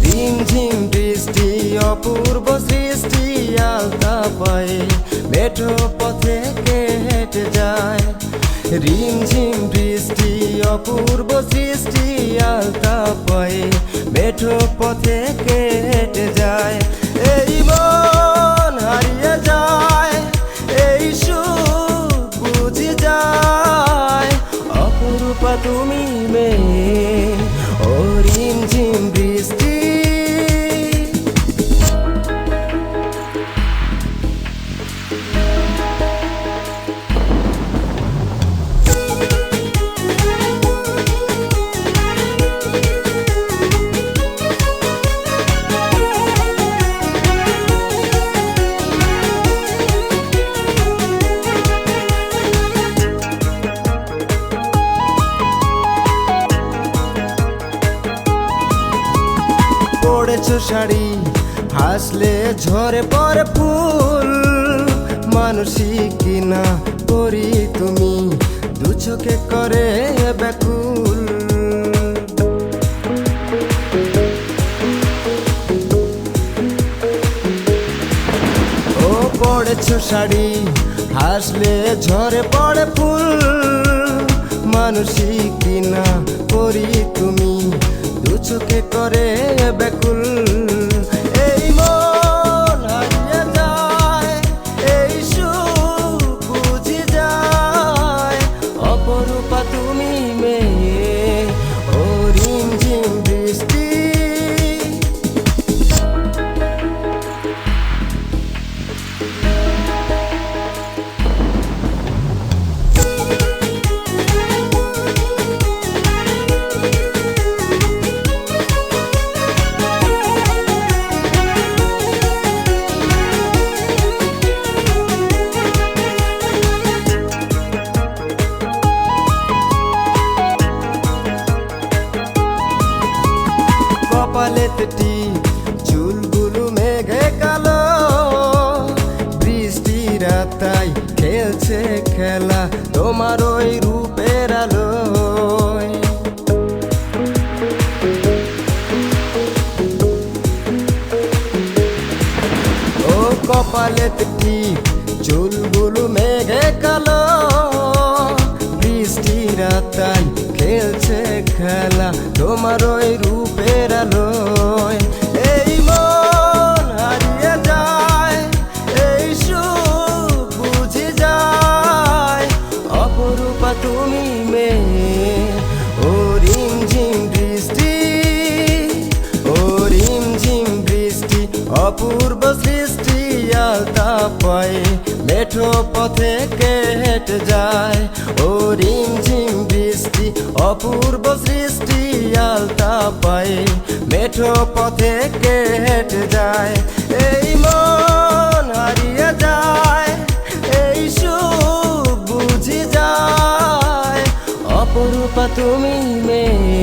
রিমঝিম বৃষ্টি অপূর্ব সৃষ্টি আলতা পায়ে মেঠো পথে কে হেঁটে যায়। রিমঝিম বৃষ্টি অপূর্ব সৃষ্টি আলতা পায়ে মেঠো পথে কে হেঁটে যায়। এই মন হারিয়ে যায়, এই সুখ বুঝে যায়, অপরূপা তুমি মেয়ে ও রিমঝিম বৃষ্টি। পড়েছো শাড়ি হাসলে ঝরে পড়ে ফুল, মানুষই কিনা করি তুমি দু চোখে করে ব্যাকুল। ও পড়েছো শাড়ি হাসলে ঝরে পড়ে ফুল, মানুষই কিনা করি তুমি দু চোখে করে ব্যাকুল। এই মন হারিয়ে যায়, এই সুখ বুঝে যায়, অপরূপা তুমি মেয়ে ও রিমঝিম বৃষ্টি। কপালেতে টিপ চুলগুলো মেঘে কালো, বৃষ্টি রাতাই খেলছে খেলা তোমার ওই রূপের আলোয়। ও কপালেতে টিপ চুলগুলো মেঘে কালো, বৃষ্টি রাতাই খেলছে খেলা তোমার ওই রূপের আলোয়। এই মন হারিয়ে যায়, এই সুখ বুঝে যায়, অপরূপা তুমি মেয়ে ও রিমঝিম বৃষ্টি। ও রিমঝিম বৃষ্টি অপূর্ব সৃষ্টি আলতা পায়ে মেঠো পথে কে হেঁটে যায়। ও রিমঝিম বৃষ্টি অপূর্ব সৃষ্টি আলতা পায়ে মেঠো পথে কে হেঁটে যায়। এই মন হারিয়ে যায়, এই সুখ বুঝে যায়, অপরূপা তুমি মেয়ে।